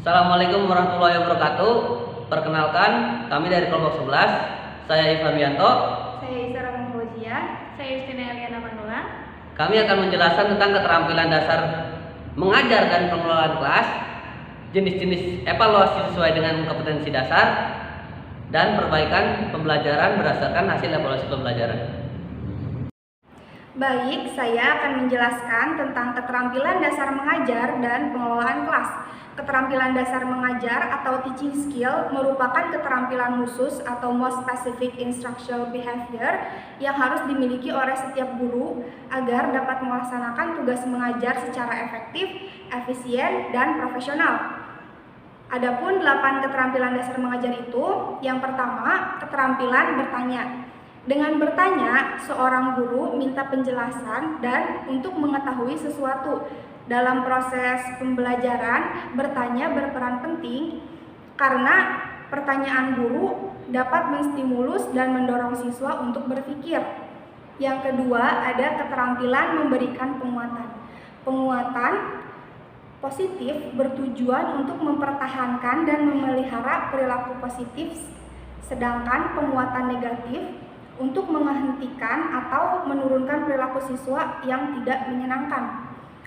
Assalamualaikum warahmatullahi wabarakatuh. Perkenalkan, kami dari kelompok 11. Saya Ivan Wianto. Saya Isara Fauzia. Saya Justina Eliana Manula. Kami akan menjelaskan tentang keterampilan dasar mengajar dan pengelolaan kelas, jenis-jenis evaluasi sesuai dengan kompetensi dasar, dan perbaikan pembelajaran berdasarkan hasil evaluasi pembelajaran. Baik, saya akan menjelaskan tentang keterampilan dasar mengajar dan pengelolaan kelas. Keterampilan dasar mengajar atau teaching skill merupakan keterampilan khusus atau most specific instructional behavior yang harus dimiliki oleh setiap guru agar dapat melaksanakan tugas mengajar secara efektif, efisien, dan profesional. Adapun 8 keterampilan dasar mengajar itu, yang pertama, keterampilan bertanya. Dengan bertanya, seorang guru minta penjelasan dan untuk mengetahui sesuatu. Dalam proses pembelajaran, bertanya berperan penting karena pertanyaan guru dapat menstimulus dan mendorong siswa untuk berpikir. Yang kedua, ada keterampilan memberikan penguatan. Penguatan positif bertujuan untuk mempertahankan dan memelihara perilaku positif, sedangkan penguatan negatif untuk menghentikan atau menurunkan perilaku siswa yang tidak menyenangkan.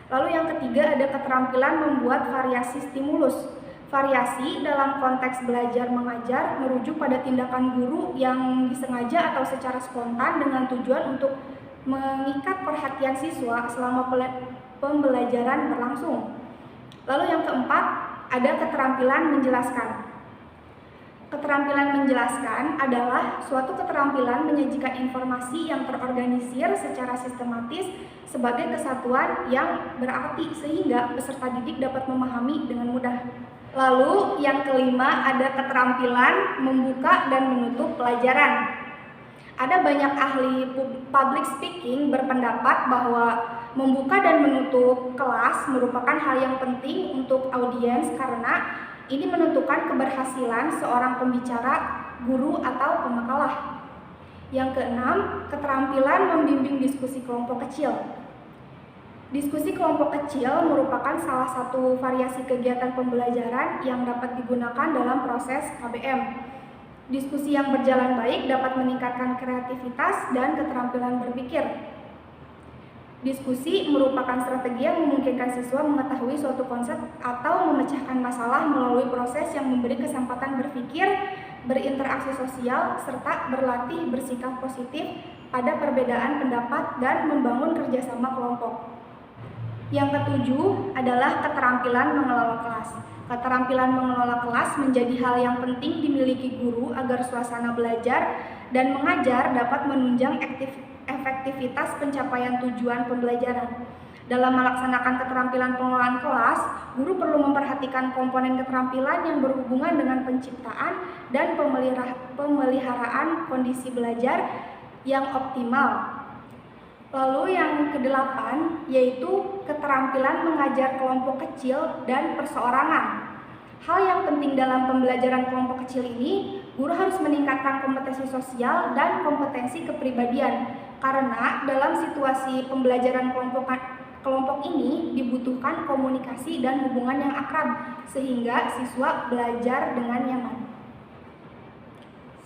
Lalu yang ketiga ada keterampilan membuat variasi stimulus. Variasi dalam konteks belajar mengajar merujuk pada tindakan guru yang disengaja atau secara spontan dengan tujuan untuk mengikat perhatian siswa selama pembelajaran berlangsung. Lalu yang keempat ada keterampilan menjelaskan. Keterampilan menjelaskan adalah suatu keterampilan menyajikan informasi yang terorganisir secara sistematis sebagai kesatuan yang berarti sehingga peserta didik dapat memahami dengan mudah. Lalu yang kelima ada keterampilan membuka dan menutup pelajaran. Ada banyak ahli public speaking berpendapat bahwa membuka dan menutup kelas merupakan hal yang penting untuk audiens karena ini menentukan keberhasilan seorang pembicara, guru, atau pemakalah. Yang keenam, keterampilan membimbing diskusi kelompok kecil. Diskusi kelompok kecil merupakan salah satu variasi kegiatan pembelajaran yang dapat digunakan dalam proses KBM. Diskusi yang berjalan baik dapat meningkatkan kreativitas dan keterampilan berpikir. Diskusi merupakan strategi yang memungkinkan siswa mengetahui suatu konsep atau memecahkan masalah melalui proses yang memberi kesempatan berpikir, berinteraksi sosial, serta berlatih bersikap positif pada perbedaan pendapat dan membangun kerjasama kelompok. Yang ketujuh adalah keterampilan mengelola kelas. Keterampilan mengelola kelas menjadi hal yang penting dimiliki guru agar suasana belajar dan mengajar dapat menunjang efektivitas pencapaian tujuan pembelajaran. Dalam melaksanakan keterampilan pengelolaan kelas, guru perlu memperhatikan komponen keterampilan yang berhubungan dengan penciptaan dan pemeliharaan kondisi belajar yang optimal. Lalu yang kedelapan yaitu keterampilan mengajar kelompok kecil dan perseorangan. Hal yang penting dalam pembelajaran kelompok kecil ini, guru harus meningkatkan kompetensi sosial dan kompetensi kepribadian. Karena dalam situasi pembelajaran kelompok ini dibutuhkan komunikasi dan hubungan yang akrab sehingga siswa belajar dengan nyaman.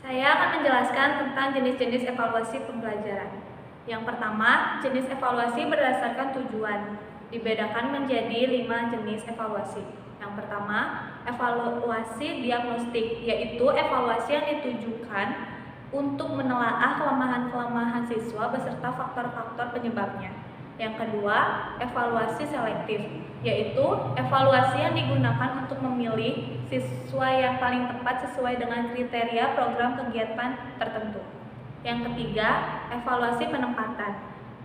Saya akan menjelaskan tentang jenis-jenis evaluasi pembelajaran. Yang pertama, jenis evaluasi berdasarkan tujuan. Dibedakan menjadi 5 jenis evaluasi. Yang pertama, evaluasi diagnostik, yaitu evaluasi yang ditujukan untuk menelaah kelemahan-kelemahan siswa beserta faktor-faktor penyebabnya. Yang kedua, evaluasi selektif, yaitu evaluasi yang digunakan untuk memilih siswa yang paling tepat sesuai dengan kriteria program kegiatan tertentu. Yang ketiga, evaluasi penempatan,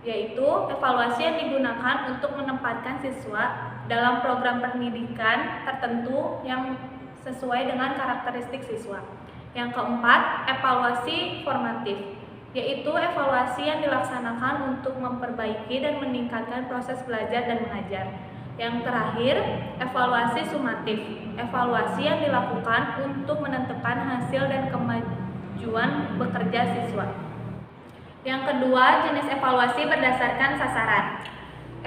yaitu evaluasi yang digunakan untuk menempatkan siswa dalam program pendidikan tertentu yang sesuai dengan karakteristik siswa. Yang keempat, evaluasi formatif, yaitu evaluasi yang dilaksanakan untuk memperbaiki dan meningkatkan proses belajar dan mengajar. Yang terakhir, evaluasi sumatif, evaluasi yang dilakukan untuk menentukan hasil dan kemajuan bekerja siswa. Yang kedua, jenis evaluasi berdasarkan sasaran.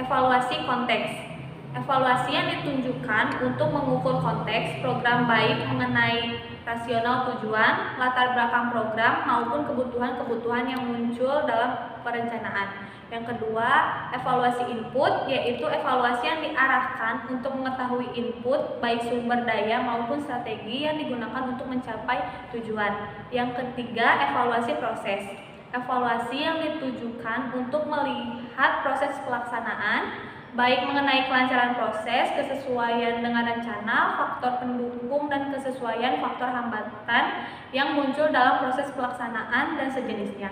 Evaluasi konteks, Evaluasi yang ditunjukkan untuk mengukur konteks program baik mengenai rasional tujuan, latar belakang program, maupun kebutuhan-kebutuhan yang muncul dalam perencanaan. Yang kedua, evaluasi input, yaitu evaluasi yang diarahkan untuk mengetahui input baik sumber daya maupun strategi yang digunakan untuk mencapai tujuan. Yang ketiga, evaluasi proses. Evaluasi yang ditujukan untuk melihat proses pelaksanaan baik mengenai kelancaran proses, kesesuaian dengan rencana, faktor pendukung dan kesesuaian faktor hambatan yang muncul dalam proses pelaksanaan dan sejenisnya.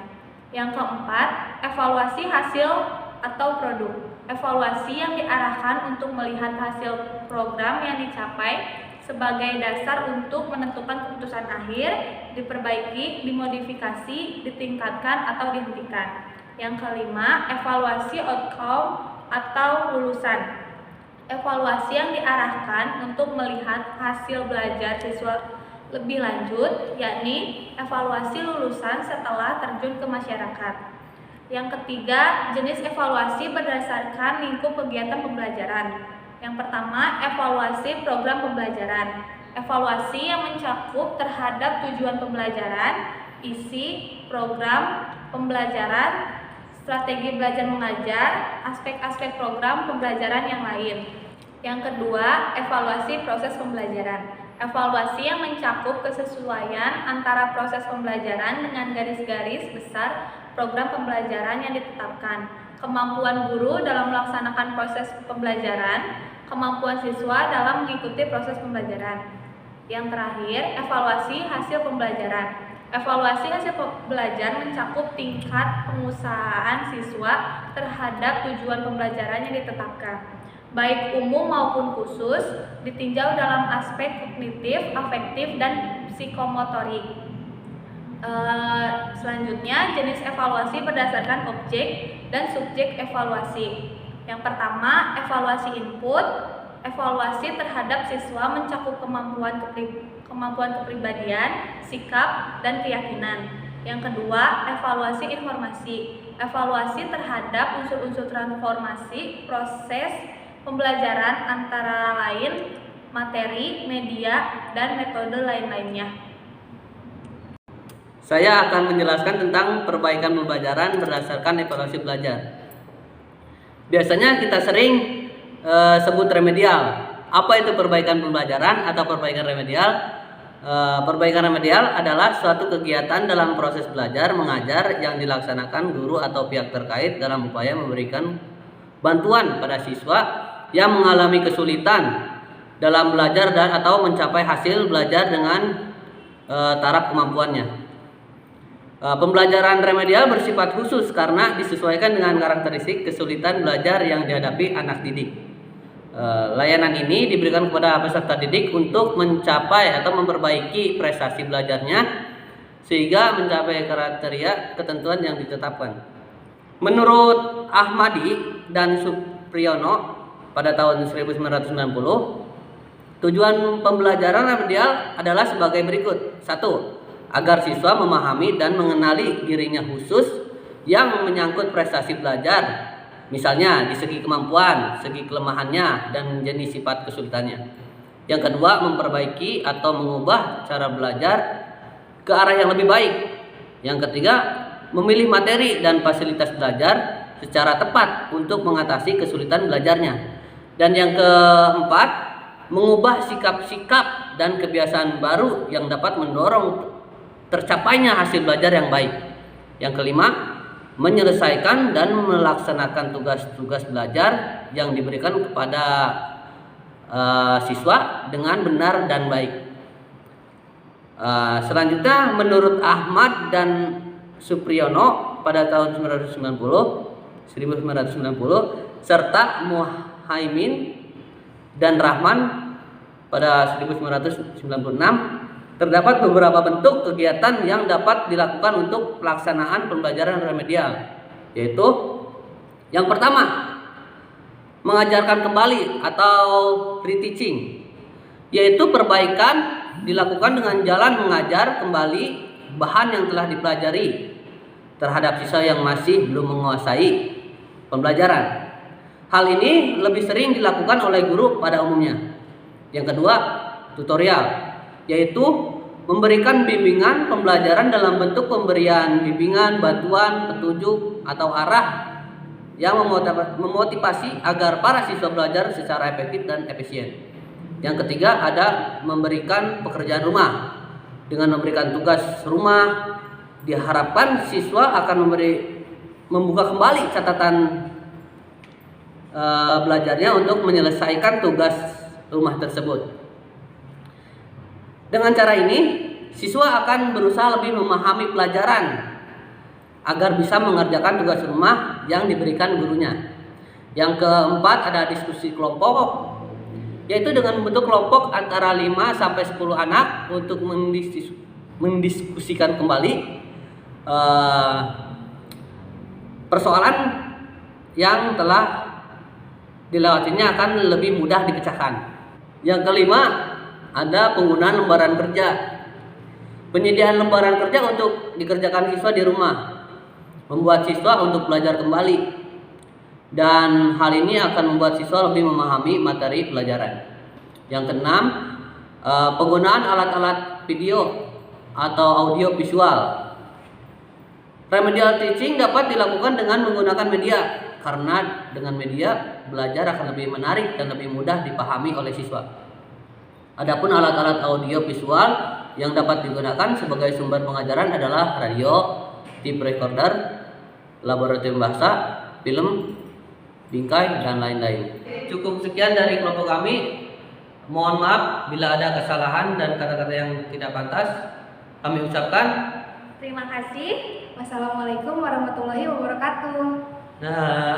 Yang keempat, evaluasi hasil atau produk. Evaluasi yang diarahkan untuk melihat hasil program yang dicapai sebagai dasar untuk menentukan keputusan akhir, diperbaiki, dimodifikasi, ditingkatkan atau dihentikan. Yang kelima, evaluasi outcome atau lulusan. Evaluasi yang diarahkan untuk melihat hasil belajar siswa lebih lanjut, yakni evaluasi lulusan setelah terjun ke masyarakat. Yang ketiga, jenis evaluasi berdasarkan lingkup kegiatan pembelajaran. Yang pertama, evaluasi program pembelajaran. Evaluasi yang mencakup terhadap tujuan pembelajaran, isi, program pembelajaran, strategi belajar mengajar, aspek-aspek program pembelajaran yang lain. Yang kedua, evaluasi proses pembelajaran. Evaluasi yang mencakup kesesuaian antara proses pembelajaran dengan garis-garis besar program pembelajaran yang ditetapkan, kemampuan guru dalam melaksanakan proses pembelajaran, kemampuan siswa dalam mengikuti proses pembelajaran. Yang terakhir, evaluasi hasil pembelajaran. Evaluasi hasil belajar mencakup tingkat pengusahaan siswa terhadap tujuan pembelajaran yang ditetapkan, baik umum maupun khusus, ditinjau dalam aspek kognitif, afektif, dan psikomotorik. Selanjutnya, jenis evaluasi berdasarkan objek dan subjek evaluasi. Yang pertama, evaluasi input. Evaluasi terhadap siswa mencakup kemampuan kepribadian, sikap, dan keyakinan. Yang kedua, evaluasi informasi. Evaluasi terhadap unsur-unsur transformasi proses pembelajaran antara lain materi, media, dan metode lain-lainnya. Saya akan menjelaskan tentang perbaikan pembelajaran berdasarkan evaluasi belajar. Biasanya kita sering sebut remedial. Apa itu perbaikan pembelajaran atau perbaikan remedial? Perbaikan remedial adalah suatu kegiatan dalam proses belajar mengajar yang dilaksanakan guru atau pihak terkait dalam upaya memberikan bantuan pada siswa yang mengalami kesulitan dalam belajar dan atau mencapai hasil belajar dengan taraf kemampuannya. Pembelajaran remedial bersifat khusus karena disesuaikan dengan karakteristik kesulitan belajar yang dihadapi anak didik. Layanan ini diberikan kepada peserta didik untuk mencapai atau memperbaiki prestasi belajarnya sehingga mencapai kriteria ketentuan yang ditetapkan. Menurut Ahmadi dan Supriyono pada tahun 1990, tujuan pembelajaran remedial adalah sebagai berikut. 1. Agar siswa memahami dan mengenali dirinya khusus yang menyangkut prestasi belajar, misalnya di segi kemampuan, segi kelemahannya, dan jenis sifat kesulitannya. Yang kedua, memperbaiki atau mengubah cara belajar ke arah yang lebih baik. Yang ketiga, memilih materi dan fasilitas belajar secara tepat untuk mengatasi kesulitan belajarnya. Dan yang keempat, mengubah sikap-sikap dan kebiasaan baru yang dapat mendorong tercapainya hasil belajar yang baik. Yang kelima, menyelesaikan dan melaksanakan tugas-tugas belajar yang diberikan kepada siswa dengan benar dan baik. Selanjutnya, menurut Ahmad dan Supriyono pada tahun 1990 serta Muhaimin dan Rahman pada 1996, terdapat beberapa bentuk kegiatan yang dapat dilakukan untuk pelaksanaan pembelajaran remedial, yaitu yang pertama, mengajarkan kembali atau reteaching, yaitu perbaikan dilakukan dengan jalan mengajar kembali bahan yang telah dipelajari terhadap siswa yang masih belum menguasai pembelajaran. Hal ini lebih sering dilakukan oleh guru pada umumnya. Yang kedua, tutorial, yaitu memberikan bimbingan pembelajaran dalam bentuk pemberian bimbingan, bantuan, petunjuk, atau arah yang memotivasi agar para siswa belajar secara efektif dan efisien. Yang ketiga, ada memberikan pekerjaan rumah. Dengan memberikan tugas rumah, diharapkan siswa akan membuka kembali catatan belajarnya untuk menyelesaikan tugas rumah tersebut. Dengan cara ini, siswa akan berusaha lebih memahami pelajaran agar bisa mengerjakan tugas rumah yang diberikan gurunya. Yang keempat, ada diskusi kelompok, yaitu dengan membentuk kelompok antara 5 sampai 10 anak untuk mendiskusikan kembali persoalan yang telah dilewatinya akan lebih mudah dipecahkan. Yang kelima, ada penggunaan lembaran kerja. Penyediaan lembaran kerja untuk dikerjakan siswa di rumah, membuat siswa untuk belajar kembali, dan hal ini akan membuat siswa lebih memahami materi pelajaran. Yang keenam, penggunaan alat-alat video atau audio visual. Remedial teaching dapat dilakukan dengan menggunakan media, karena dengan media belajar akan lebih menarik dan lebih mudah dipahami oleh siswa. Adapun alat-alat audio visual yang dapat digunakan sebagai sumber pengajaran adalah radio, tape recorder, laboratorium bahasa, film, bingkai, dan lain-lain. Cukup sekian dari kelompok kami. Mohon maaf bila ada kesalahan dan kata-kata yang tidak pantas. Kami ucapkan Terima kasih. Wassalamualaikum warahmatullahi wabarakatuh. nah